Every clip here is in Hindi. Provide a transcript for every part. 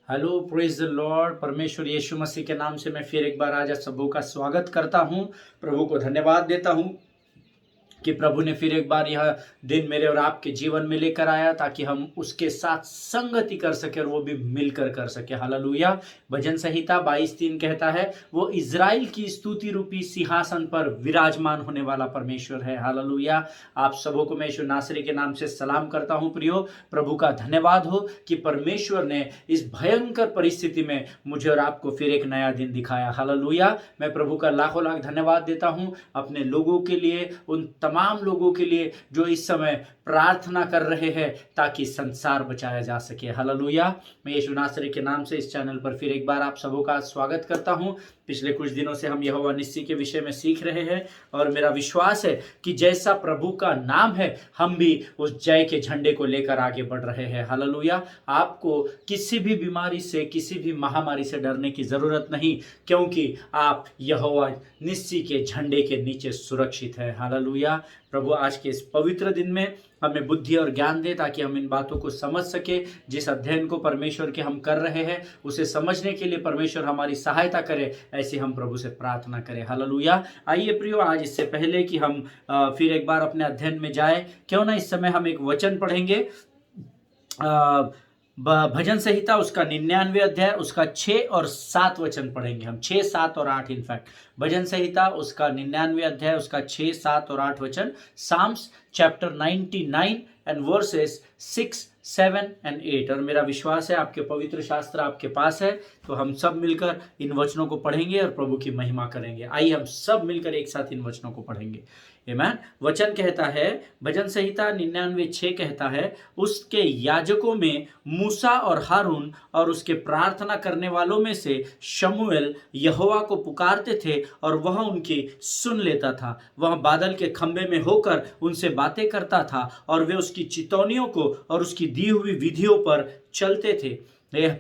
Hello, praise the Lord. परमेश्वर यीशु मसीह के नाम से मैं फिर एक बार आज आप सबों का स्वागत करता हूं। प्रभु को धन्यवाद देता हूं कि प्रभु ने फिर एक बार यह दिन मेरे और आपके जीवन में लेकर आया ताकि हम उसके साथ संगति कर सके और वो भी मिलकर कर सके। हालेलुया। भजन संहिता 22:3 कहता है, वो इज़राइल की स्तुति रूपी सिंहासन पर विराजमान होने वाला परमेश्वर है। हालेलुया। आप सबों को मैं यीशु नासरी के नाम से सलाम करता हूं। प्रियो, प्रभु का धन्यवाद हो कि परमेश्वर ने इस भयंकर परिस्थिति में मुझे और आपको फिर एक नया दिन दिखाया। हालेलुया। मैं प्रभु का लाखों लाख धन्यवाद देता हूं अपने लोगों के लिए, उन तमाम लोगों के लिए जो इस समय प्रार्थना कर रहे हैं ताकि संसार बचाया जा सके। हालेलुया। मैं यीशु नासरी के नाम से इस चैनल पर फिर एक बार आप सबों का स्वागत करता हूं। पिछले कुछ दिनों से हम यहोवा निस्सी के विषय में सीख रहे हैं और मेरा विश्वास है कि जैसा प्रभु का नाम है हम भी उस जय के झंडे को लेकर आगे बढ़ रहे हैं। हालेलुया। आपको किसी भी बीमारी से, किसी भी महामारी से डरने की जरूरत नहीं, क्योंकि आप यहोवा निस्सी के झंडे के नीचे सुरक्षित है। हालेलुया। प्रभु आज के इस पवित्र दिन में हमें बुद्धि और ज्ञान दे ताकि हम इन बातों को समझ सके। जिस अध्ययन को परमेश्वर के हम कर रहे हैं उसे समझने के लिए परमेश्वर हमारी सहायता करे, ऐसे हम प्रभु से प्रार्थना करें। हालेलुया। आइए प्रियो, आज इससे पहले कि हम फिर एक बार अपने अध्ययन में जाए, क्यों ना इस समय हम एक वचन पढ़ेंगे। भजन संहिता उसका 99 अध्याय उसका 6 और 7 वचन पढ़ेंगे हम। 6, 7 और 8 इनफैक्ट। भजन संहिता उसका 99 अध्याय उसका 6, 7 और 8 वचन। Psalms chapter 99 and verses 6, 7 and 8। और मेरा विश्वास है आपके पवित्र शास्त्र आपके पास है, तो हम सब मिलकर इन वचनों को पढ़ेंगे और प्रभु की महिमा करेंगे। आइए हम सब मिलकर एक साथ इन वचनों को पढ़ेंगे। आमीन। वचन कहता है, भजन संहिता 99:6 कहता है, उसके याजकों में मूसा और हारून और उसके प्रार्थना करने वालों में से शमूएल यहोवा को पुकारते थे और वह उनकी सुन लेता था। वह बादल के खंभे में होकर उनसे बातें करता था और वे उसकी चितौनियों को और उसकी दी हुई विधियों पर चलते थे।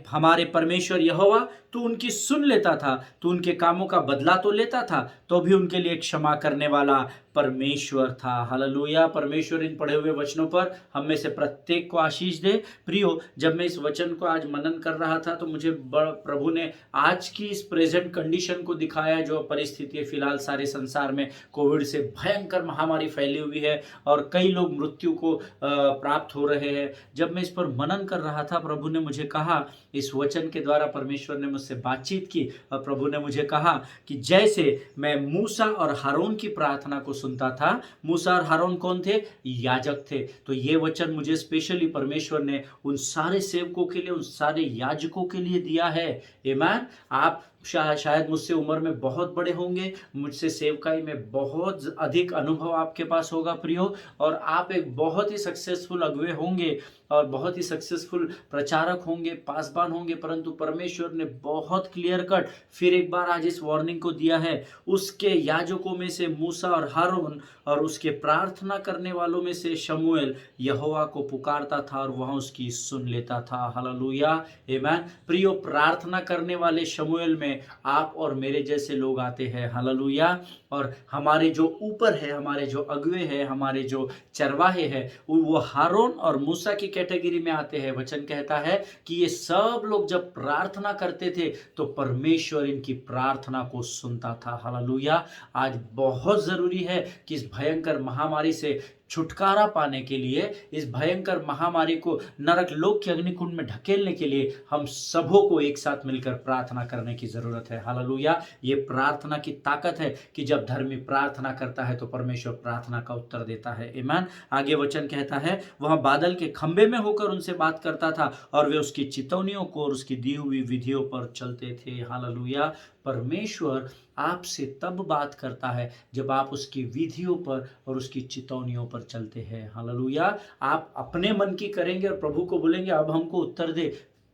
हमारे परमेश्वर यहोवा, तू उनकी सुन लेता था, तू उनके कामों का बदला तो लेता था, तो भी उनके लिए क्षमा करने वाला परमेश्वर था। हालेलुया। परमेश्वर इन पढ़े हुए वचनों पर हम में से प्रत्येक को आशीष दे। प्रियो, जब मैं इस वचन को आज मनन कर रहा था तो मुझे प्रभु ने आज की इस प्रेजेंट कंडीशन को दिखाया, जो परिस्थिति है फिलहाल सारे संसार में। कोविड से भयंकर महामारी फैली हुई है और कई लोग मृत्यु को प्राप्त हो रहे हैं। जब मैं इस पर मनन कर रहा था, प्रभु ने मुझे कहा, इस वचन के द्वारा परमेश्वर ने मुझसे बातचीत की और प्रभु ने मुझे कहा कि जैसे मैं मूसा और हारून की प्रार्थना को सुनता था। मूसा और हारून कौन थे? याजक थे। तो ये वचन मुझे स्पेशली परमेश्वर ने उन सारे सेवकों के लिए, उन सारे याजकों के लिए दिया है। आमीन। आप शायद मुझसे उम्र में बहुत बड़े होंगे, मुझसे सेवकाई में बहुत अधिक अनुभव आपके पास होगा प्रियो, और आप एक बहुत ही सक्सेसफुल अगुवे होंगे और बहुत ही सक्सेसफुल प्रचारक होंगे, पासवान होंगे, परंतु परमेश्वर ने बहुत क्लियर कट फिर एक बार आज इस वार्निंग को दिया है। उसके याजकों में से मूसा और हारून और उसके प्रार्थना करने वालों में से शमूएल यहोवा को पुकारता था और वह उसकी सुन लेता था। हालेलुया। आमीन। प्रियो, प्रार्थना करने वाले शमूएल में आप और मेरे जैसे लोग आते हैं। हालेलुया। और हमारे जो ऊपर है, हमारे जो अगुवे हैं, हमारे जो चरवाहे हैं, वो हारून और मूसा की कैटेगरी में आते हैं। वचन कहता है कि ये सब लोग जब प्रार्थना करते थे तो परमेश्वर इनकी प्रार्थना को सुनता था। हालेलुया। आज बहुत जरूरी है कि इस भयंकर महामारी से छुटकारा पाने के लिए, इस भयंकर महामारी को नरक लोक के अग्निकुंड में ढकेलने के लिए हम सबों को एक साथ मिलकर प्रार्थना करने की जरूरत है। हालेलुया। ये प्रार्थना की ताकत है कि जब धर्मी प्रार्थना करता है तो परमेश्वर प्रार्थना का उत्तर देता है। आमीन। आगे वचन कहता है, वह बादल के खंभे में होकर उनसे बात करता था और वे उसकी चितौनियों को और उसकी दी हुई विधियों पर चलते थे। हालेलुया। परमेश्वर आपसे तब बात करता है जब आप उसकी विधियों पर और उसकी चितौनियों पर चलते हैं। हालेलुया। आप अपने मन की करेंगे और प्रभु को बोलेंगे अब हमको उत्तर दे,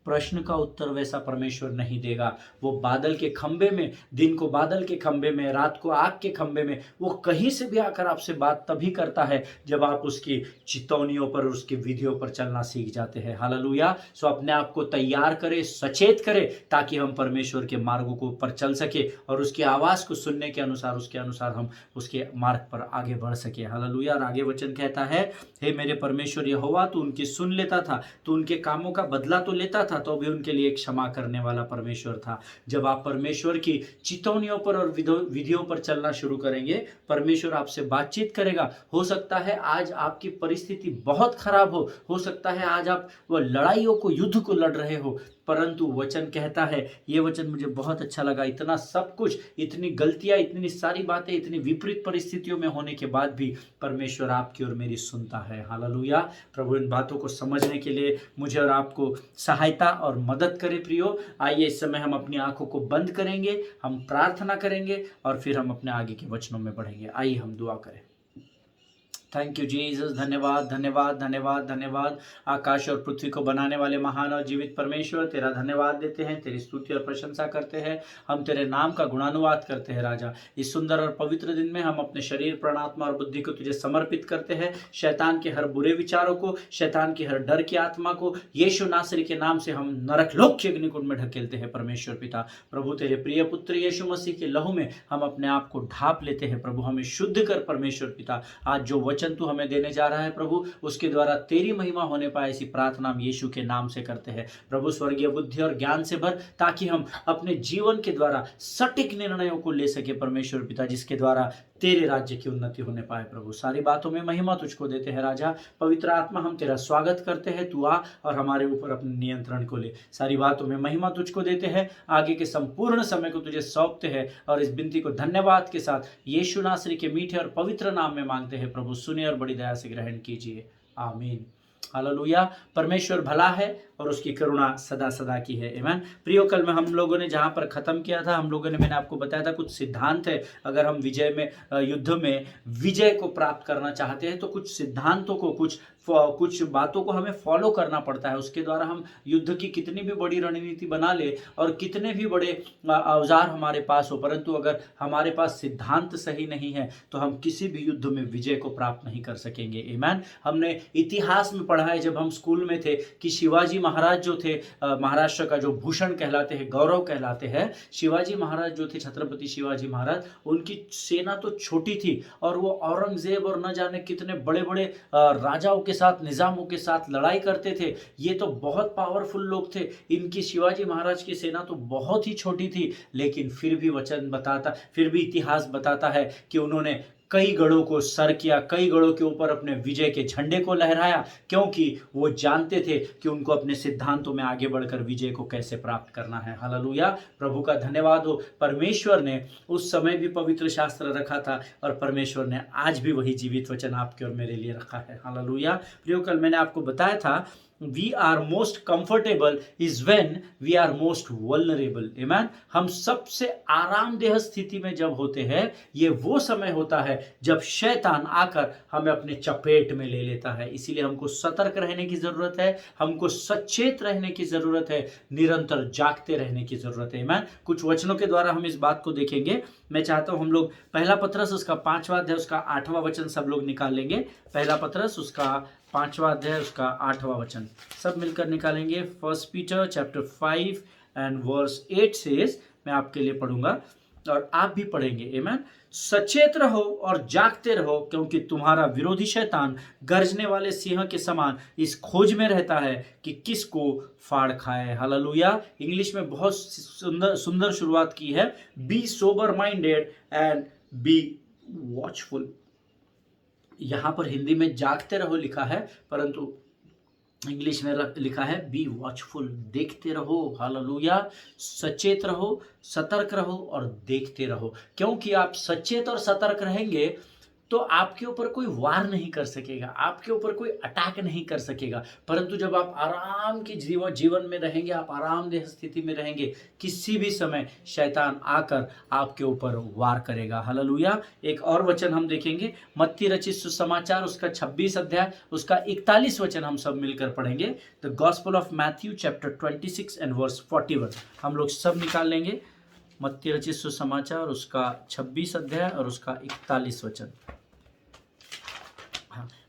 प्रश्न का उत्तर वैसा परमेश्वर नहीं देगा। वो बादल के खंभे में, दिन को बादल के खंभे में, रात को आग के खंभे में, वो कहीं से भी आकर आपसे बात तभी करता है जब आप उसकी चितौनियों पर, उसकी विधियों पर चलना सीख जाते हैं। हालेलुया। सो अपने आप को तैयार करें, सचेत करें, ताकि हम परमेश्वर के मार्गों को पर चल सके और उसकी आवाज को सुनने के अनुसार, उसके अनुसार हम उसके मार्ग पर आगे बढ़ सके। हालेलुया। और आगे वचन कहता है, हे मेरे परमेश्वर यहोवा, तू उनकी सुन लेता था, तू उनके कामों का बदला तो लेता था, तो भी उनके लिए क्षमा करने वाला परमेश्वर था। जब आप परमेश्वर की चितौनियों पर और विधियों पर चलना शुरू करेंगे, परमेश्वर आपसे बातचीत करेगा। हो सकता है आज आपकी परिस्थिति बहुत खराब हो सकता है आज आप वो लड़ाइयों को, युद्ध को लड़ रहे हो, परंतु वचन कहता है, ये वचन मुझे बहुत अच्छा लगा, इतना सब कुछ, इतनी गलतियां, इतनी सारी बातें, इतनी विपरीत परिस्थितियों में होने के बाद भी परमेश्वर आपकी और मेरी सुनता है। हालेलुया। प्रभु इन बातों को समझने के लिए मुझे और आपको सहायता और मदद करे प्रियो। आइए इस समय हम अपनी आंखों को बंद करेंगे, हम प्रार्थना करेंगे और फिर हम अपने आगे के वचनों में बढ़ेंगे। आइए हम दुआ करें। Thank you Jesus. धन्यवाद धन्यवाद धन्यवाद धन्यवाद। आकाश और पृथ्वी को बनाने वाले महान और जीवित परमेश्वर, तेरा धन्यवाद देते हैं, तेरी स्तुति और प्रशंसा करते हैं। हम तेरे नाम का गुणानुवाद करते हैं राजा। इस सुंदर और पवित्र दिन में हम अपने शरीर, प्राणात्मा और बुद्धि को तुझे समर्पित करते हैं। शैतान के हर बुरे विचारों को, शैतान की हर डर की आत्मा को यीशु नासरी के नाम से हम नरकलोक के अग्निकुंड में ढकेलते हैं। परमेश्वर पिता, प्रभु तेरे प्रिय पुत्र यीशु मसीह के लहू में हम अपने आप को ढाप लेते हैं। प्रभु हमें शुद्ध कर परमेश्वर पिता। आज जो वचन तू हमें देने जा रहा है प्रभु, उसके द्वारा तेरी महिमा होने पाए, ऐसी प्रार्थना हम यीशु के नाम से करते हैं। प्रभु स्वर्गीय बुद्धि और ज्ञान से भर, ताकि हम अपने जीवन के द्वारा सटीक निर्णयों को ले सके परमेश्वर पिता, जिसके द्वारा तेरे राज्य की उन्नति होने पाए। प्रभु सारी बातों में महिमा तुझको देते हैं राजा। पवित्र आत्मा, हम तेरा स्वागत करते हैं। तू आ और हमारे ऊपर अपने नियंत्रण को ले। सारी बातों में महिमा तुझको देते हैं। आगे के संपूर्ण समय को तुझे सौंपते हैं और इस विनती को धन्यवाद के साथ यीशु नासरी के मीठे और पवित्र नाम में मांगते हैं। प्रभु सुने और बड़ी दया से ग्रहण कीजिए। आमीन। हालेलुया। परमेश्वर भला है और उसकी करुणा सदा सदा की है। आमीन। प्रियो, कल में हम लोगों ने जहाँ पर ख़त्म किया था, हम लोगों ने, मैंने आपको बताया था कुछ सिद्धांत है। अगर हम विजय में, युद्ध में विजय को प्राप्त करना चाहते हैं तो कुछ सिद्धांतों को, कुछ बातों को हमें फॉलो करना पड़ता है। उसके द्वारा हम युद्ध की कितनी भी बड़ी रणनीति बना ले और कितने भी बड़े औजार हमारे पास हो, परंतु अगर हमारे पास सिद्धांत सही नहीं है तो हम किसी भी युद्ध में विजय को प्राप्त नहीं कर सकेंगे। आमीन। हमने इतिहास में पढ़ा है जब हम स्कूल में थे कि शिवाजी महाराज जो थे, महाराष्ट्र का जो भूषण कहलाते हैं, गौरव कहलाते हैं, शिवाजी महाराज जो थे, छत्रपति शिवाजी महाराज, उनकी सेना तो छोटी थी और वो औरंगजेब और न जाने कितने बड़े बड़े राजाओं के साथ, निजामों के साथ लड़ाई करते थे। ये तो बहुत पावरफुल लोग थे। इनकी, शिवाजी महाराज की सेना तो बहुत ही छोटी थी, लेकिन फिर भी वचन बताता, फिर भी इतिहास बताता है कि उन्होंने कई गढ़ों को सर किया, कई गढ़ों के ऊपर अपने विजय के झंडे को लहराया, क्योंकि वो जानते थे कि उनको अपने सिद्धांतों में आगे बढ़कर विजय को कैसे प्राप्त करना है। हालेलुया। प्रभु का धन्यवाद हो। परमेश्वर ने उस समय भी पवित्र शास्त्र रखा था और परमेश्वर ने आज भी वही जीवित वचन आपके और मेरे लिए रखा है। हालेलुया। प्रियो, कल मैंने आपको बताया था, we are most comfortable is when we are most vulnerable. Amen. हम सबसे आरामदेह स्थिति में जब होते हैं, ये वो समय होता है जब शैतान आकर हमें अपने चपेट में ले लेता है। इसीलिए हमको सतर्क रहने की जरूरत है, हमको सचेत रहने की जरूरत है, निरंतर जागते रहने की जरूरत है। Amen. कुछ वचनों के द्वारा हम इस बात को देखेंगे। मैं चाहता हूं हम लोग पहला पत्रस उसका 5वां अध्याय उसका 8वां वचन सब लोग निकाल लेंगे। पहला पत्रस उसका 5वां अध्याय उसका 8वां वचन सब मिलकर निकालेंगे। 1 Peter chapter 5 and verse 8 says, मैं आपके लिए पढ़ूंगा और आप भी पढ़ेंगे। आमीन। सचेत रहो और जागते रहो, क्योंकि तुम्हारा विरोधी शैतान गरजने वाले सिंह के समान इस खोज में रहता है कि किसको फाड़ खाए। हालेलुया। इंग्लिश में बहुत सुंदर शुरुआत की है, be sober minded and be watchful. यहां पर हिंदी में जागते रहो लिखा है, परंतु इंग्लिश में लिखा है बी वॉचफुल, देखते रहो। हालेलुया। सचेत रहो, सतर्क रहो और देखते रहो, क्योंकि आप सचेत और सतर्क रहेंगे तो आपके ऊपर कोई वार नहीं कर सकेगा, आपके ऊपर कोई अटैक नहीं कर सकेगा। परंतु जब आप आराम के जीवन में रहेंगे, आप आरामदेह स्थिति में रहेंगे, किसी भी समय शैतान आकर आपके ऊपर वार करेगा। हालेलुया। एक और वचन हम देखेंगे, मत्ती रचित सुसमाचार उसका 26 अध्याय उसका 41 वचन हम सब मिलकर पढ़ेंगे। The gospel of Matthew chapter 26 and verse 41 हम लोग सब निकाल लेंगे। मत्ती रचित सुसमाचार उसका 26 अध्याय और उसका 41 वचन।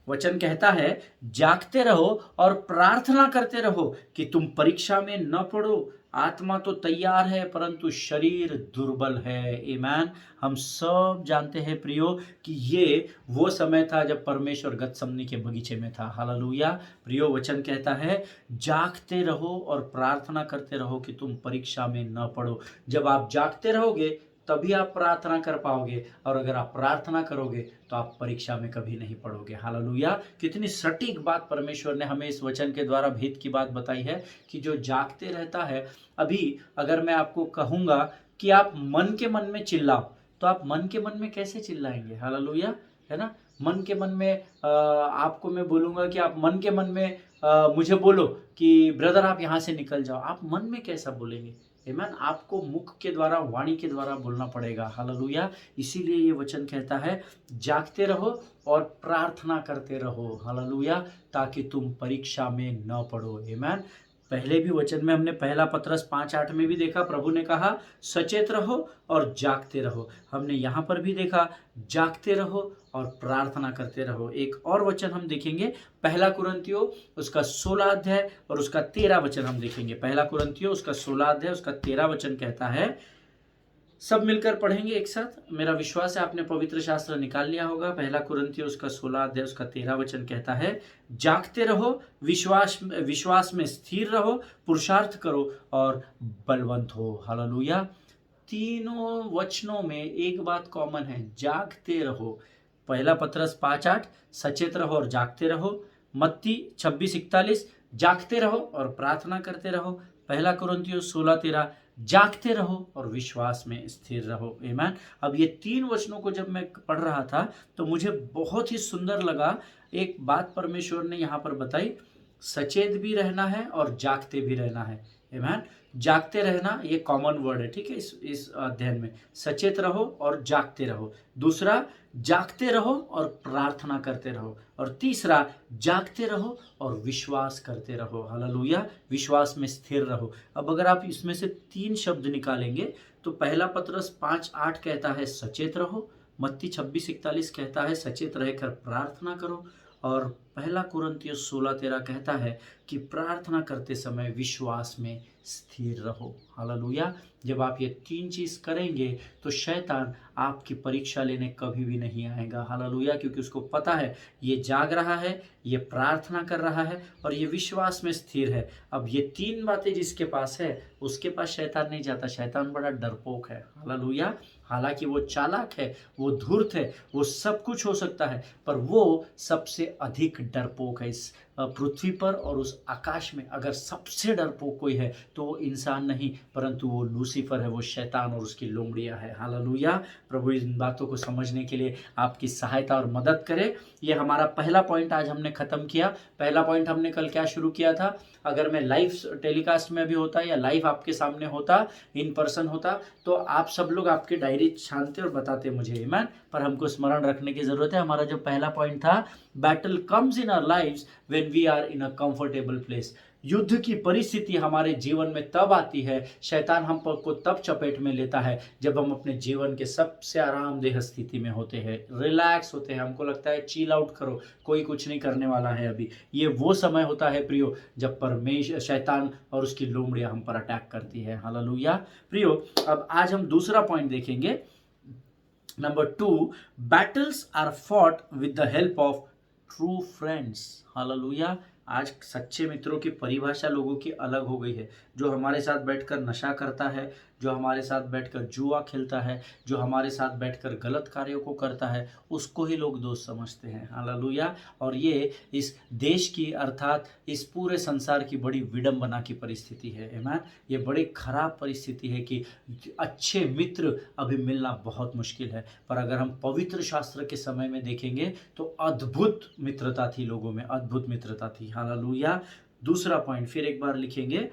वचन कहता है, जागते रहो और प्रार्थना करते रहो कि तुम परीक्षा में न पड़ो। आत्मा तो तैयार है परंतु शरीर दुर्बल है। आमीन। हम सब जानते हैं प्रियो कि ये वो समय था जब परमेश्वर गतसमनी के बगीचे में था। हालेलुया। प्रियो, वचन कहता है जागते रहो और प्रार्थना करते रहो कि तुम परीक्षा में न पड़ो। जब आप जागते रहोगे तभी आप प्रार्थना कर पाओगे, और अगर आप प्रार्थना करोगे तो आप परीक्षा में कभी नहीं पड़ोगे। हालेलुया। कितनी सटीक बात परमेश्वर ने हमें इस वचन के द्वारा भेद की बात बताई है कि जो जागते रहता है। अभी अगर मैं आपको कहूंगा कि आप मन के मन में चिल्लाओ, तो आप मन के मन में कैसे चिल्लाएंगे? हालेलुया, है ना। मन के मन में आपको मैं बोलूंगा कि आप मन के मन में मुझे बोलो कि ब्रदर आप यहाँ से निकल जाओ, आप मन में कैसा बोलेंगे? आमीन। आपको मुख के द्वारा, वाणी के द्वारा बोलना पड़ेगा। हालेलुया। इसीलिए ये वचन कहता है जागते रहो और प्रार्थना करते रहो। हालेलुया। ताकि तुम परीक्षा में न पड़ो। आमीन। पहले भी वचन में हमने पहला पत्रस 5:8 में भी देखा, प्रभु ने कहा सचेत रहो और जागते रहो। हमने यहाँ पर भी देखा जागते रहो और प्रार्थना करते रहो। एक और वचन हम देखेंगे, पहला कुरिन्थियों उसका 16 अध्याय और उसका 13 वचन हम देखेंगे। पहला कुरिन्थियों उसका 16 अध्याय उसका 13 वचन कहता है, सब मिलकर पढ़ेंगे एक साथ। मेरा विश्वास है आपने पवित्र शास्त्र निकाल लिया होगा। पहला कुरिन्थियों उसका 16 अध्याय उसका 13 वचन कहता है, जागते रहो, विश्वास में स्थिर रहो, पुरुषार्थ करो और बलवंत हो। हालेलुया। तीनों वचनों में एक बात कॉमन है, जागते रहो। पहला पत्रस 5:8 सचेत रहो और जागते रहो। मत्ती 26:41 जागते रहो और प्रार्थना करते रहो। पहला कुरिन्थियों 16:13 जागते रहो और विश्वास में स्थिर रहो। आमीन। अब ये तीन वचनों को जब मैं पढ़ रहा था तो मुझे बहुत ही सुंदर लगा। एक बात परमेश्वर ने यहाँ पर बताई, सचेत भी रहना है और जागते भी रहना है। आमीन। जागते रहना ये कॉमन वर्ड है, ठीक है, इस अध्ययन में। सचेत रहो और जागते रहो। दूसरा, जागते रहो और प्रार्थना करते रहो। और तीसरा, जागते रहो और विश्वास करते रहो। हालेलुया। विश्वास में स्थिर रहो। अब अगर आप इसमें से 3 शब्द निकालेंगे तो पहला पत्रस 5:8 कहता है सचेत रहो, मत्ती 26:41 कहता है सचेत रहकर प्रार्थना करो, और पहला कुरिन्थियों 16:13 कहता है कि प्रार्थना करते समय विश्वास में स्थिर रहो। हालेलुया। जब आप ये 3 चीज करेंगे तो शैतान आपकी परीक्षा लेने कभी भी नहीं आएगा। हालेलुया। क्योंकि उसको पता है ये जाग रहा है, ये प्रार्थना कर रहा है और ये विश्वास में स्थिर है। अब ये 3 बातें जिसके पास है उसके पास शैतान नहीं जाता। शैतान बड़ा डरपोक है। हालेलुया। हालांकि वो चालाक है, वो धूर्त है, वो सब कुछ हो सकता है, पर वो सबसे अधिक डरपोक है इस पृथ्वी पर और उस आकाश में। अगर सबसे डरपोक कोई है तो वो इंसान नहीं परंतु वो लूसीफर है, वो शैतान और उसकी लोमड़ियां है। हालेलुया। प्रभु इन बातों को समझने के लिए आपकी सहायता और मदद करे। ये हमारा पहला पॉइंट आज हमने खत्म किया। पहला पॉइंट हमने कल क्या शुरू किया था? अगर मैं लाइव टेलीकास्ट में भी होता या लाइव आपके सामने होता, इन पर्सन होता, तो आप सब लोग आपके डायरी छानते और बताते मुझे। आमीन। पर हमको स्मरण रखने की जरूरत है। हमारा जो पहला पॉइंट था, battle comes in our lives when we are in a comfortable place. युद्ध की परिस्थिति हमारे जीवन में तब आती है, शैतान हम को तब चपेट में लेता है जब हम अपने जीवन के सबसे आरामदेह स्थिति में होते हैं, रिलैक्स होते हैं, हमको लगता है चिल आउट करो, कोई कुछ नहीं करने वाला है अभी। ये वो समय होता है प्रियो जब परमेश्वर, शैतान और उसकी लोमड़ियां हम पर अटैक करती है। हालेलुया। प्रियो, अब आज हम दूसरा पॉइंट देखेंगे। Number 2, battles are fought with the help of true friends. Hallelujah. आज सच्चे मित्रों की परिभाषा लोगों की अलग हो गई है। जो हमारे साथ बैठकर नशा करता है, जो हमारे साथ बैठकर जुआ खेलता है, जो हमारे साथ बैठकर गलत कार्यों को करता है, उसको ही लोग दोस्त समझते हैं। हालेलुया। और ये इस देश की अर्थात इस पूरे संसार की बड़ी विडंबना की परिस्थिति है। आमीन। ये बड़ी खराब परिस्थिति है कि अच्छे मित्र अभी मिलना बहुत मुश्किल है। पर अगर हम पवित्र शास्त्र के समय में देखेंगे तो अद्भुत मित्रता थी लोगों में, अद्भुत मित्रता थी। हालेलुया। दूसरा पॉइंट फिर एक बार लिखेंगे,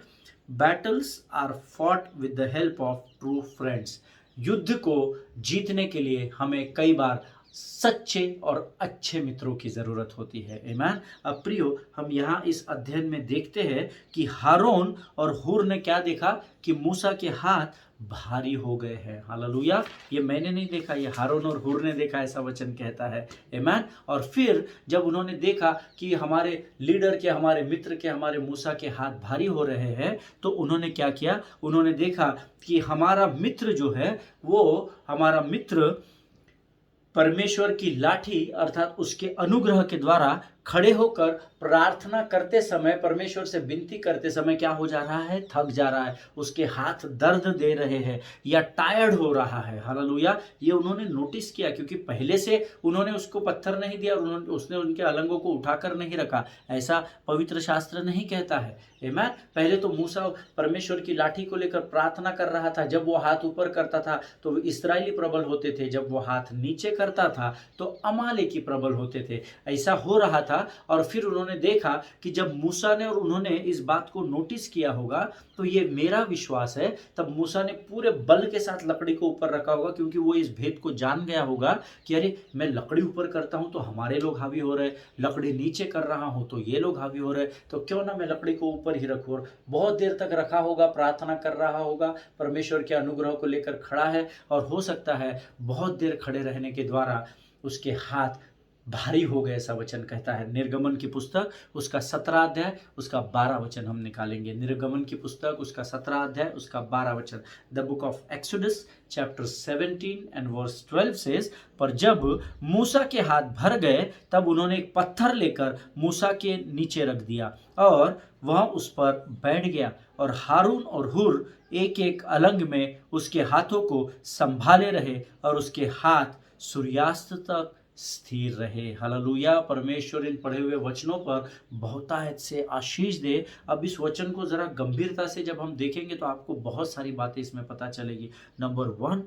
battles are fought with the help of true friends. युद्ध को जीतने के लिए हमें कई बार सच्चे और अच्छे मित्रों की ज़रूरत होती है। आमीन। अब प्रियो, हम यहाँ इस अध्ययन में देखते हैं कि हारून और हूर ने क्या देखा कि मूसा के हाथ भारी हो गए हैं। हालेलुया। ये मैंने नहीं देखा, ये हारून और हूर ने देखा, ऐसा वचन कहता है। आमीन। और फिर जब उन्होंने देखा कि हमारे लीडर के, हमारे मित्र के, हमारे मूसा के हाथ भारी हो रहे हैं, तो उन्होंने क्या किया, उन्होंने देखा कि हमारा मित्र जो है, वो हमारा मित्र परमेश्वर की लाठी अर्थात उसके अनुग्रह के द्वारा खड़े होकर प्रार्थना करते समय, परमेश्वर से विनती करते समय क्या हो जा रहा है, थक जा रहा है, उसके हाथ दर्द दे रहे हैं या टायर्ड हो रहा है। हालेलुया। ये उन्होंने नोटिस किया, क्योंकि पहले से उन्होंने उसको पत्थर नहीं दिया और उसने उनके अलंगों को उठाकर नहीं रखा, ऐसा पवित्र शास्त्र नहीं कहता है। आमीन। पहले तो मूसा परमेश्वर की लाठी को लेकर प्रार्थना कर रहा था, जब वो हाथ ऊपर करता था तो इस्राएली प्रबल होते थे, जब वो हाथ नीचे करता था तो अमालेकी प्रबल होते थे, ऐसा हो रहा था। और फिर उन्होंने देखा कि जब मूसा ने और उन्होंने इस बात को नोटिस किया होगा, तो ये मेरा विश्वास है, तब मूसा ने पूरे बल के साथ लकड़ी को ऊपर रखा होगा, क्योंकि वो इस भेद को जान गया होगा कि अरे मैं लकड़ी ऊपर करता हूं तो हमारे लोग हावी हो रहे, लकड़ी नीचे कर रहा हूं तो ये लोग हावी हो रहे, तो क्यों ना मैं लकड़ी को ऊपर ही रखूं। और बहुत देर तक रखा होगा, प्रार्थना कर रहा होगा, परमेश्वर के अनुग्रह को लेकर खड़ा है, और हो सकता है बहुत देर खड़े रहने के द्वारा उसके हाथ भारी हो गए, ऐसा वचन कहता है। निर्गमन की पुस्तक उसका 17 अध्याय उसका 12 वचन हम निकालेंगे। निर्गमन की पुस्तक उसका 17 अध्याय उसका 12 वचन। The book of Exodus chapter 17 and verse 12 says, पर जब मूसा के हाथ भर गए तब उन्होंने एक पत्थर लेकर मूसा के नीचे रख दिया और वह उस पर बैठ गया, और हारून और हुर एक एक अलंग में उसके हाथों को संभाले रहे, और उसके हाथ सूर्यास्त तक स्थिर रहे। हालेलुया। परमेश्वर इन पढ़े हुए वचनों पर बहुतायत से आशीष दे। अब इस वचन को जरा गंभीरता से जब हम देखेंगे तो आपको बहुत सारी बातें इसमें पता चलेगी। नंबर 1,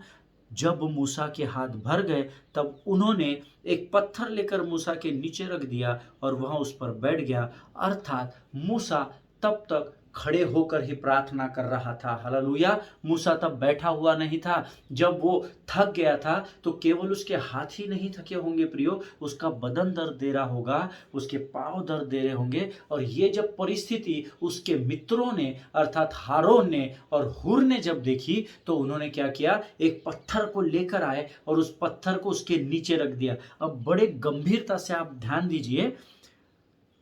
जब मूसा के हाथ भर गए तब उन्होंने एक पत्थर लेकर मूसा के नीचे रख दिया और वह उस पर बैठ गया, अर्थात मूसा तब तक खड़े होकर ही प्रार्थना कर रहा था। हालेलुया। मूसा तब बैठा हुआ नहीं था। जब वो थक गया था तो केवल उसके हाथ ही नहीं थके होंगे प्रियो, उसका बदन दर्द दे रहा होगा, उसके पांव दर्द दे रहे होंगे। और ये जब परिस्थिति उसके मित्रों ने अर्थात हारून ने और हुर ने जब देखी, तो उन्होंने क्या किया, एक पत्थर को लेकर आए और उस पत्थर को उसके नीचे रख दिया। अब बड़े गंभीरता से आप ध्यान दीजिए,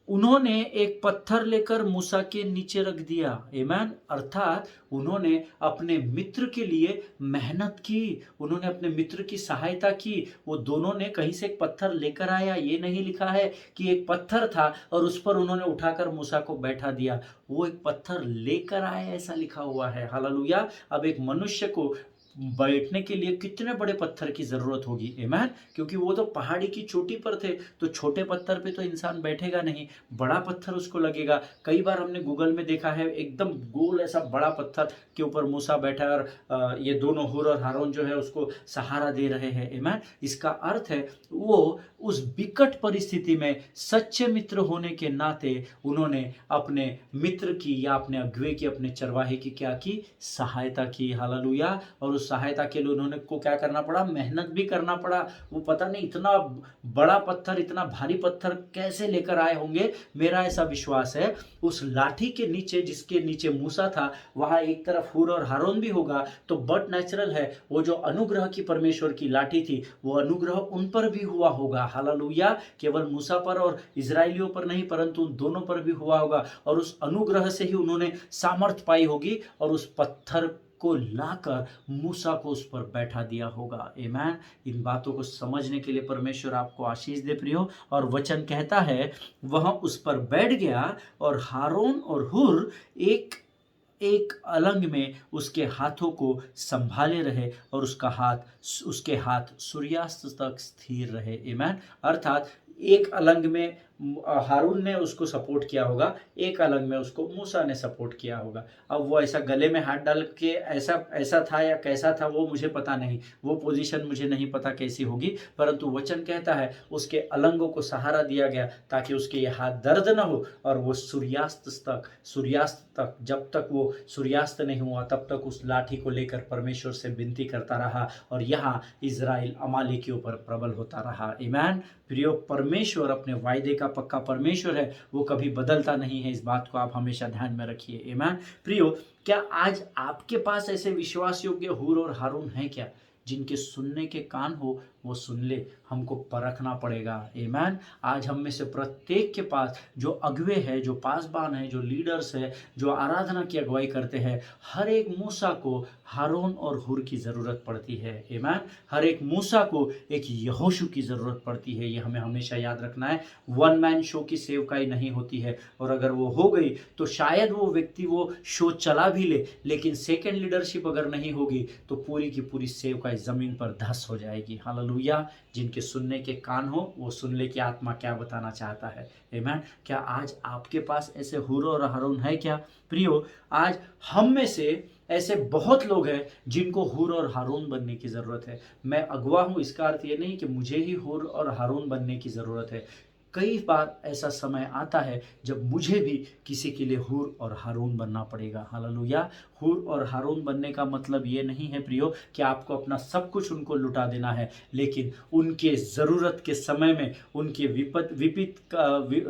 उन्होंने एक पत्थर लेकर मूसा के नीचे रख दिया। आमीन। अर्थात उन्होंने अपने मित्र के लिए मेहनत की, उन्होंने अपने मित्र की सहायता की। वो दोनों ने कहीं से एक पत्थर लेकर आया, ये नहीं लिखा है कि एक पत्थर था और उस पर उन्होंने उठाकर मूसा को बैठा दिया। वो एक पत्थर लेकर आए, ऐसा लिखा हुआ है। हालेलुया। अब एक मनुष्य को बैठने के लिए कितने बड़े पत्थर की जरूरत होगी। आमीन। क्योंकि वो तो पहाड़ी की चोटी पर थे, तो छोटे पत्थर पे तो इंसान बैठेगा नहीं, बड़ा पत्थर उसको लगेगा। कई बार हमने गूगल में देखा है, एकदम गोल ऐसा बड़ा पत्थर के ऊपर मूसा बैठा है और ये दोनों हुर और हारून जो है उसको सहारा दे रहे हैं। आमीन। इसका अर्थ है वो उस विकट परिस्थिति में सच्चे मित्र होने के नाते उन्होंने अपने मित्र की या अपने अगुवे की, अपने चरवाहे की क्या की, सहायता की। हालेलुया। और उस सहायता के लिए उन्होंने को क्या करना पड़ा, मेहनत भी करना पड़ा। वो पता नहीं इतना बड़ा पत्थर, इतना भारी पत्थर कैसे लेकर आए होंगे। मेरा ऐसा विश्वास है उस लाठी के नीचे, जिसके नीचे मूसा था, वहां एक तरफ हुर और हारून भी होगा, तो बट नेचुरल है वो जो अनुग्रह की परमेश्वर की लाठी थी, वो अनुग्रह उन पर भी हुआ होगा। हालेलुया। केवल मूसा पर और इजराइलियों पर नहीं, परंतु उन दोनों पर भी हुआ होगा, और उस अनुग्रह से ही उन्होंने सामर्थ पाई होगी और उस पत्थर को लाकर मूसा को उस पर बैठा दिया होगा। आमीन। इन बातों को समझने के लिए परमेश्वर आपको आशीष दे प्रियो। और वचन कहता है वह उस पर बैठ गया और हारून और हुर एक एक अलंग में उसके हाथों को संभाले रहे, और उसके हाथ सूर्यास्त तक स्थिर रहे। आमीन। अर्थात एक अलंग में हारून ने उसको सपोर्ट किया होगा, एक अलग में उसको मूसा ने सपोर्ट किया होगा। अब वो ऐसा गले में हाथ डाल के ऐसा ऐसा था या कैसा था वो मुझे पता नहीं, वो पोजीशन मुझे नहीं पता कैसी होगी, परंतु वचन कहता है उसके अलंगों को सहारा दिया गया ताकि उसके ये हाथ दर्द न हो, और वो सूर्यास्त तक जब तक वो सूर्यास्त नहीं हुआ तब तक उस लाठी को लेकर परमेश्वर से विनती करता रहा, और यहाँ इज़राइल अमालेक के ऊपर प्रबल होता रहा। आमीन। प्रियो, परमेश्वर अपने वायदे का पक्का परमेश्वर है, वो कभी बदलता नहीं है, इस बात को आप हमेशा ध्यान में रखिए। आमीन। प्रियो, क्या आज आपके पास ऐसे विश्वास योग्य हूर और हारून हैं क्या, जिनके सुनने के कान हो वो सुन ले? हमको परखना पड़ेगा। आमीन। आज हम में से प्रत्येक के पास जो अगुवे हैं, जो पासबान हैं, जो लीडर्स हैं, जो आराधना की अगुवाई करते हैं, हर एक मूसा को हारून और हूर की ज़रूरत पड़ती है। आमीन। हर एक मूसा को एक यहोशू की ज़रूरत पड़ती है, ये हमें हमेशा याद रखना है। वन मैन शो की सेवकाई नहीं होती है, और अगर वो हो गई तो शायद वो व्यक्ति वो शो चला भी ले, लेकिन सेकेंड लीडरशिप अगर नहीं होगी तो पूरी की पूरी सेवकाई ज़मीन पर धस हो जाएगी। हालेलुया। जिनके सुनने के कान हो वो सुन ले कि आत्मा क्या बताना चाहता है। आमीन। क्या आज आपके पास ऐसे हूर और हारून है क्या? प्रियो, आज हम में से ऐसे बहुत लोग हैं जिनको हूर और हारून बनने की ज़रूरत है। मैं अगवा हूँ, इसका अर्थ ये नहीं कि मुझे ही हूर और हारून बनने की ज़रूरत है। कई बार ऐसा समय आता है जब मुझे भी किसी के लिए हूर और हारून बनना पड़ेगा। हालेलुया। हूर और हारून बनने का मतलब ये नहीं है प्रियो कि आपको अपना सब कुछ उनको लुटा देना है, लेकिन उनके ज़रूरत के समय में, उनके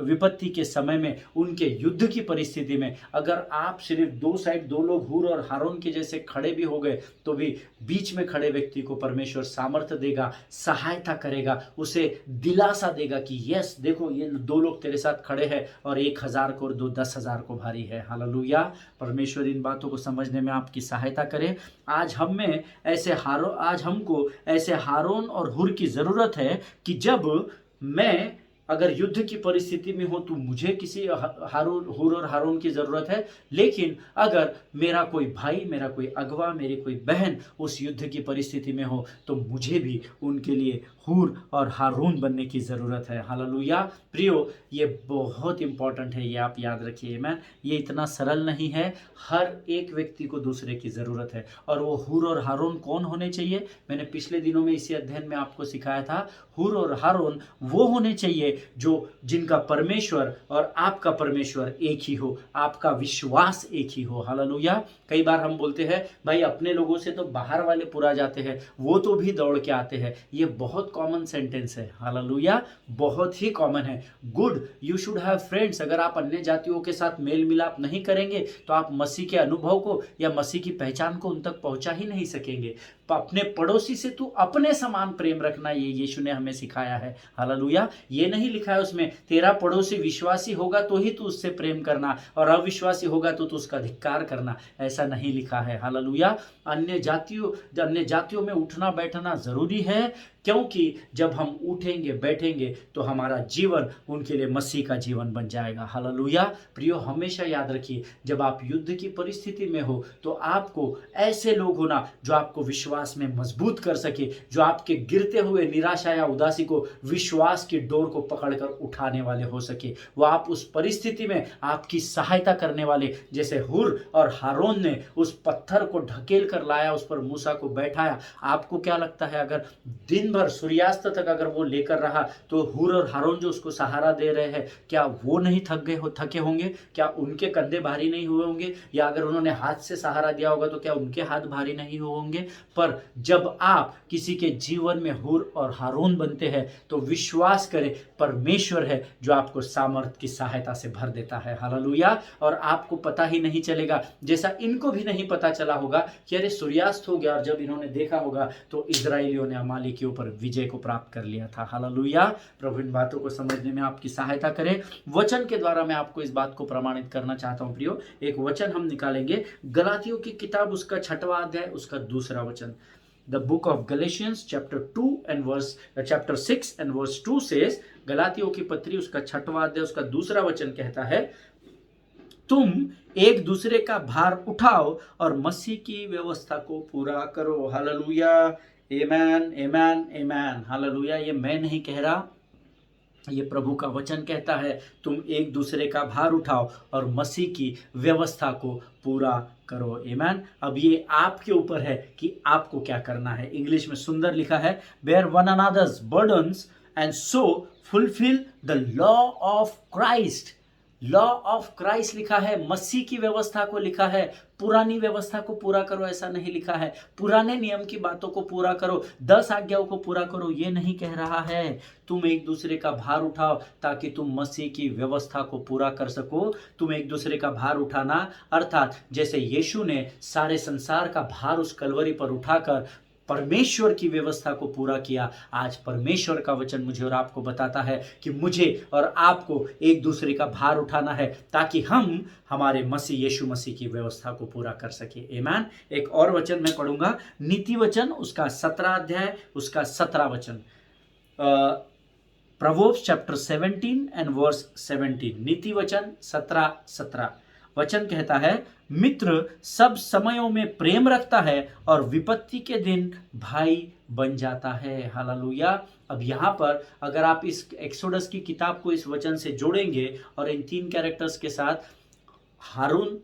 विपत्ति के समय में, उनके युद्ध की परिस्थिति में अगर आप सिर्फ दो साइड, दो लोग हूर और हारून के जैसे खड़े भी हो गए तो भी बीच में खड़े व्यक्ति को परमेश्वर सामर्थ्य देगा, सहायता करेगा, उसे दिलासा देगा कि यस देखो ये दो लोग तेरे साथ खड़े हैं और 1,000 को और दो 10,000 को भारी है। हालेलुया। परमेश्वर इन बातों को समझने में आपकी सहायता करे। आज हमको ऐसे हारून और हुर की जरूरत है कि जब मैं अगर युद्ध की परिस्थिति में हो तो मुझे किसी हूर और हारून की ज़रूरत है, लेकिन अगर मेरा कोई भाई, मेरा कोई अगवा, मेरी कोई बहन उस युद्ध की परिस्थिति में हो तो मुझे भी उनके लिए हूर और हारून बनने की ज़रूरत है। हालेलुया। प्रियो, ये बहुत इंपॉर्टेंट है, ये आप याद रखिए। मैन, ये इतना सरल नहीं है। हर एक व्यक्ति को दूसरे की ज़रूरत है, और वो हूर और हारून कौन होने चाहिए? मैंने पिछले दिनों में इसी अध्ययन में आपको सिखाया था। हूर और हारून वो होने चाहिए जिनका परमेश्वर और आपका परमेश्वर एक ही हो, आपका विश्वास एक ही हो। हालेलुया। कई बार हम बोलते हैं भाई अपने लोगों से तो बाहर वाले पुरा जाते हैं, वो तो भी दौड़ के आते हैं। ये बहुत कॉमन सेंटेंस है। हालेलुया। बहुत ही कॉमन है। Good, you should have friends. अगर आप अन्य जातियों के साथ मेल मिलाप नहीं करेंगे तो आप मसीह के अनुभव को या मसीह की पहचान को उन तक पहुंचा ही नहीं सकेंगे। अपने पड़ोसी से तू अपने समान प्रेम रखना, ये यीशु ने हमें सिखाया है। हालेलुया। ये नहीं लिखा है उसमें तेरा पड़ोसी विश्वासी होगा तो ही तू उससे प्रेम करना, और अविश्वासी होगा तो तू उसका धिक्कार करना, ऐसा नहीं लिखा है। हालेलुया। अन्य जातियों में उठना बैठना जरूरी है, क्योंकि जब हम उठेंगे बैठेंगे तो हमारा जीवन उनके लिए मसीह का जीवन बन जाएगा। हालेलुया। प्रियो, हमेशा याद रखिए जब आप युद्ध की परिस्थिति में हो तो आपको ऐसे लोग होना जो आपको विश्वास में मजबूत कर सके, जो आपके गिरते हुए निराशा या उदासी को विश्वास की डोर को पकड़कर उठाने वाले हो सके। वो आप उस परिस्थिति में आपकी सहायता करने वाले, जैसे हूर और हारून ने उस पत्थर को ढकेल कर लाया, उस पर मूसा को बैठाया। आपको क्या लगता है अगर दिन भर सूर्यास्त तक अगर वो लेकर रहा तो हूर और हारून जो उसको सहारा दे रहे हैं, क्या वो नहीं थके होंगे? क्या उनके कंधे भारी नहीं हुए होंगे? या अगर उन्होंने हाथ से सहारा दिया होगा तो क्या उनके हाथ भारी नहीं होंगे? पर जब आप किसी के जीवन में हूर और हारून बनते हैं तो विश्वास करें परमेश्वर है जो आपको सामर्थ की सहायता से भर देता है। हालेलुया। और आपको पता ही नहीं चलेगा, जैसा इनको भी नहीं पता चला होगा कि अरे सूर्यास्त हो गया, और जब इन्होंने देखा होगा तो इजराइलियों ने अमालेक के ऊपर विजय को प्राप्त कर लिया था। हालेलुया। प्रभु इन बातों को समझने में आपकी सहायता करे। वचन के द्वारा मैं आपको इस बात को प्रमाणित करना चाहता हूं प्रियो। एक वचन हम निकालेंगे, गलातियों की किताब उसका 6वां अध्याय उसका 2 वचन। The book of Galatians chapter 6 and verse 2 says, गलातियों की पत्री उसका 6वां अध्याय उसका 2 वचन कहता है, तुम एक दूसरे का भार उठाओ और मसीह की व्यवस्था को पूरा करो। हालेलुया। आमेन, आमेन, आमेन। हालेलुया। ये मैं नहीं कह रहा, ये प्रभु का वचन कहता है, तुम एक दूसरे का भार उठाओ और मसीह की व्यवस्था को पूरा करो। आमीन। अब ये आपके ऊपर है कि आपको क्या करना है। इंग्लिश में सुंदर लिखा है, bear one another's burdens and so fulfil the law of Christ. Law of Christ लिखा है, मसीह की व्यवस्था को लिखा है। पुरानी व्यवस्था को पूरा करो ऐसा नहीं लिखा है, पुराने नियम की बातों को पूरा करो, 10 आज्ञाओं को पूरा करो ये नहीं कह रहा है। तुम एक दूसरे का भार उठाओ ताकि तुम मसीह की व्यवस्था को पूरा कर सको। तुम एक दूसरे का भार उठाना अर्थात जैसे यीशु ने सारे संसार का भार उस कलवरी पर उठाकर परमेश्वर की व्यवस्था को पूरा किया, आज परमेश्वर का वचन मुझे और आपको बताता है कि मुझे और आपको एक दूसरे का भार उठाना है ताकि हम हमारे मसीह यीशु मसीह की व्यवस्था को पूरा कर सके। आमीन। एक और वचन मैं पढ़ूंगा, नीति वचन उसका 17 अध्याय उसका 17 वचन, प्रोवर्ब्स चैप्टर 17 एंड वर्स 17। नीति वचन 17 वचन कहता है, मित्र सब समयों में प्रेम रखता है और विपत्ति के दिन भाई बन जाता है। हालेलुया। अब यहाँ पर अगर आप इस एक्सोडस की किताब को इस वचन से जोड़ेंगे और इन 3 कैरेक्टर्स के साथ हारून,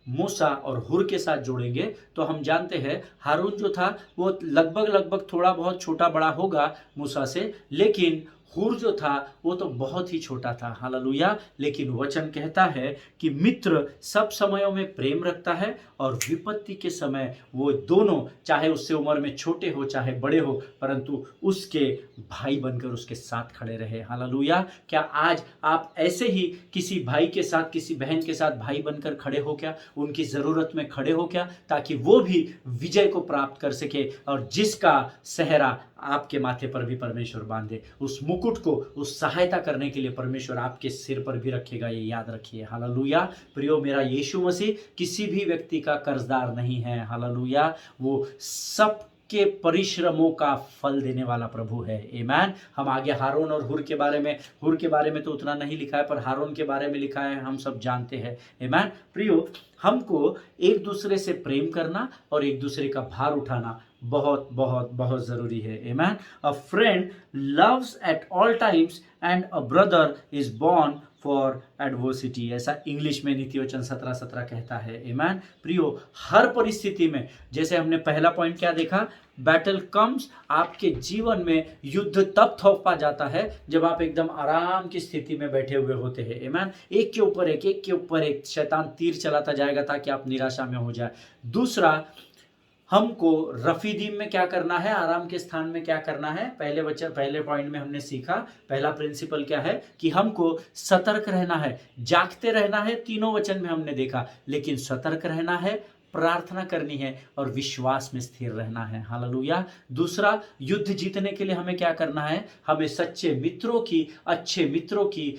मूसा और हुर के साथ जोड़ेंगे तो हम जानते हैं हारून जो था वो लगभग थोड़ा बहुत छोटा बड़ा होगा मूसा से, लेकिन हुर जो था वो तो बहुत ही छोटा था। हालेलुया। लेकिन वचन कहता है कि मित्र सब समयों में प्रेम रखता है और विपत्ति के समय वो दोनों, चाहे उससे उम्र में छोटे हो चाहे बड़े हो, परंतु उसके भाई बनकर उसके साथ खड़े रहे। हालेलुया। क्या आज आप ऐसे ही किसी भाई के साथ, किसी बहन के साथ भाई बनकर खड़े हो क्या? उनकी ज़रूरत में खड़े हो क्या? ताकि वो भी विजय को प्राप्त कर सके और जिसका सेहरा आपके माथे पर भी परमेश्वर बांधे, उस मुकुट को, उस सहायता करने के लिए परमेश्वर आपके सिर पर भी रखेगा, ये याद रखिए। हालेलुया। प्रियो, मेरा यीशु मसीह किसी भी व्यक्ति का कर्जदार नहीं है। हालेलुया। वो सब के परिश्रमों का फल देने वाला प्रभु है। आमीन। हम आगे हारून और हुर के बारे में तो उतना नहीं लिखा है, पर हारून के बारे में लिखा है, हम सब जानते हैं। आमीन। प्रियो, हमको एक दूसरे से प्रेम करना और एक दूसरे का भार उठाना बहुत बहुत बहुत जरूरी है। आमीन। अ friend loves at all times and a brother is born for adversity, ऐसा इंग्लिश में नीति वचन 17 कहता है। आमीन। प्रियो, हर परिस्थिति में, जैसे हमने पहला पॉइंट क्या देखा, बैटल कम्स, आपके जीवन में युद्ध तब थोपा जाता है जब आप एकदम आराम की स्थिति में बैठे हुए होते हैं। आमीन। एक के ऊपर एक शैतान तीर चलाता जाएगा ताकि आप निराशा में हो जाए। दूसरा, हमको रफीदीम में क्या करना है, आराम के स्थान में क्या करना है। पहले पॉइंट में हमने सीखा, पहला प्रिंसिपल क्या है कि हमको सतर्क रहना है, जागते रहना है। तीनों वचन में हमने देखा, लेकिन सतर्क रहना है, प्रार्थना करनी है और विश्वास में स्थिर रहना है। हालेलुया। दूसरा, युद्ध जीतने के लिए हमें क्या करना है, हमें सच्चे मित्रों की, अच्छे मित्रों की,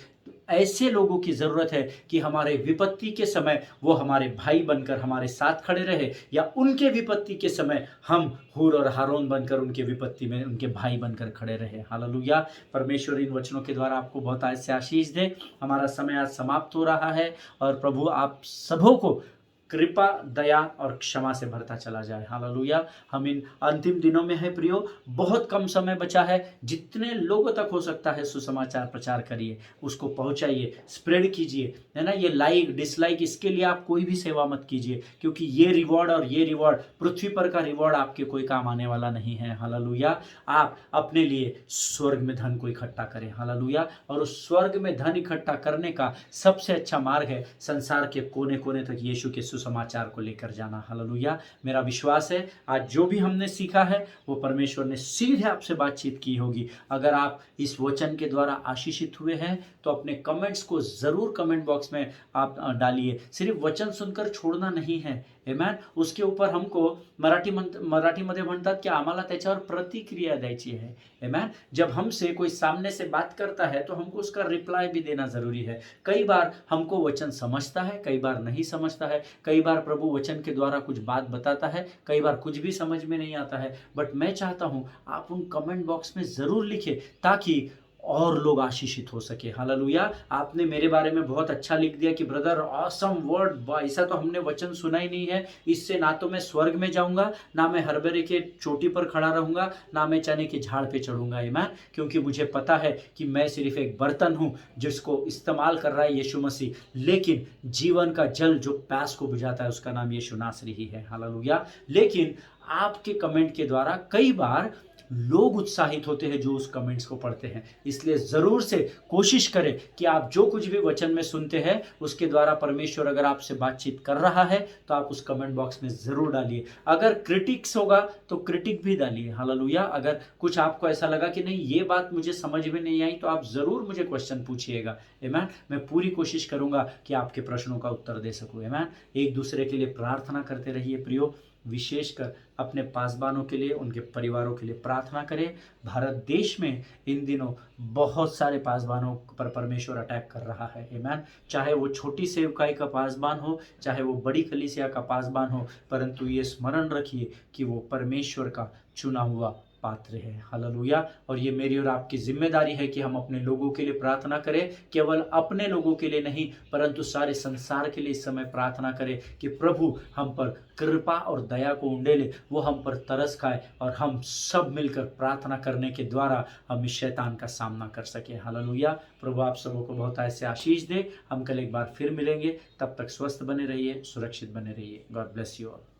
ऐसे लोगों की जरूरत है कि हमारे विपत्ति के समय वो हमारे भाई बनकर हमारे साथ खड़े रहे, या उनके विपत्ति के समय हम हुर और हारून बनकर उनके विपत्ति में उनके भाई बनकर खड़े रहे। हालेलुया। परमेश्वर इन वचनों के द्वारा आपको बहुत आशीष दे। हमारा समय आज समाप्त हो रहा है और प्रभु आप सबों को कृपा, दया और क्षमा से भरता चला जाए। हालेलुया। हम इन अंतिम दिनों में है प्रियो, बहुत कम समय बचा है। जितने लोगों तक हो सकता है सुसमाचार प्रचार करिए, उसको पहुंचाइए, स्प्रेड कीजिए, है ना। ये लाइक डिसलाइक इसके लिए आप कोई भी सेवा मत कीजिए, क्योंकि ये रिवॉर्ड और ये रिवॉर्ड, पृथ्वी पर का रिवॉर्ड आपके कोई काम आने वाला नहीं है। हालेलुया। आप अपने लिए स्वर्ग में धन को इकट्ठा करें। हालेलुया। और उस स्वर्ग में धन इकट्ठा करने का सबसे अच्छा मार्ग है संसार के कोने कोने तक यीशु के समाचार को लेकर जाना। हालेलुया। मेरा विश्वास है आज जो भी हमने सीखा है वो परमेश्वर ने सीधे आपसे बातचीत की होगी। अगर आप इस वचन के द्वारा आशीषित हुए हैं तो अपने कमेंट्स को जरूर कमेंट बॉक्स में आप डालिए। सिर्फ वचन सुनकर छोड़ना नहीं है। आमेन। उसके ऊपर हमको मराठीमध्ये म्हणतात की आम्हाला त्याच्यावर प्रतिक्रिया द्यायची है। आमेन। जब हमसे कोई सामने से बात करता है तो हमको उसका रिप्लाई भी देना जरूरी है। कई बार हमको वचन समझता है, कई बार नहीं समझता है, कई बार प्रभु वचन के द्वारा कुछ बात बताता है, कई बार कुछ भी समझ में नहीं आता है। बट मैं चाहता हूं आप उन कमेंट बॉक्स में जरूर लिखें ताकि और लोग आशीषित हो सके। हालेलुया। आपने मेरे बारे में बहुत अच्छा लिख दिया कि ब्रदर ऑसम वर्ड, ऐसा तो हमने वचन सुना ही नहीं है, इससे ना तो मैं स्वर्ग में जाऊंगा, ना मैं हरभरे के चोटी पर खड़ा रहूंगा, ना मैं चने के झाड़ पे चढ़ूंगा। आमीन। क्योंकि मुझे पता है कि मैं सिर्फ एक बर्तन हूं जिसको इस्तेमाल कर रहा है यीशु मसीह, लेकिन जीवन का जल जो प्यास को बुझाता है उसका नाम यीशु नासरी ही है। हालेलुया। लेकिन आपके कमेंट के द्वारा कई बार लोग उत्साहित होते हैं जो उस कमेंट्स को पढ़ते हैं, इसलिए जरूर से कोशिश करें कि आप जो कुछ भी वचन में सुनते हैं उसके द्वारा परमेश्वर अगर आपसे बातचीत कर रहा है तो आप उस कमेंट बॉक्स में जरूर डालिए। अगर क्रिटिक्स होगा तो क्रिटिक भी डालिए। हालेलुया। अगर कुछ आपको ऐसा लगा कि नहीं ये बात मुझे समझ में नहीं आई तो आप जरूर मुझे क्वेश्चन पूछिएगा। आमीन। मैं पूरी कोशिश करूंगा कि आपके प्रश्नों का उत्तर दे सकूं। आमीन। एक दूसरे के लिए प्रार्थना करते रहिए प्रियो, विशेषकर अपने पासबानों के लिए, उनके परिवारों के लिए प्रार्थना करें। भारत देश में इन दिनों बहुत सारे पासबानों पर परमेश्वर अटैक कर रहा है। आमीन। चाहे वो छोटी सेवकाई का पासबान हो, चाहे वो बड़ी कलीसिया का पासबान हो, परंतु ये स्मरण रखिए कि वो परमेश्वर का चुना हुआ पात्र है। हालेलुया। और ये मेरी और आपकी जिम्मेदारी है कि हम अपने लोगों के लिए प्रार्थना करें, केवल अपने लोगों के लिए नहीं परंतु सारे संसार के लिए इस समय प्रार्थना करें कि प्रभु हम पर कृपा और दया को उंडेले, वो हम पर तरस खाए और हम सब मिलकर प्रार्थना करने के द्वारा हम इस शैतान का सामना कर सके। हालेलुया। प्रभु आप सबों को बहुत ऐसे आशीष दे। हम कल एक बार फिर मिलेंगे, तब तक स्वस्थ बने रहिए, सुरक्षित बने रहिए। God bless you all.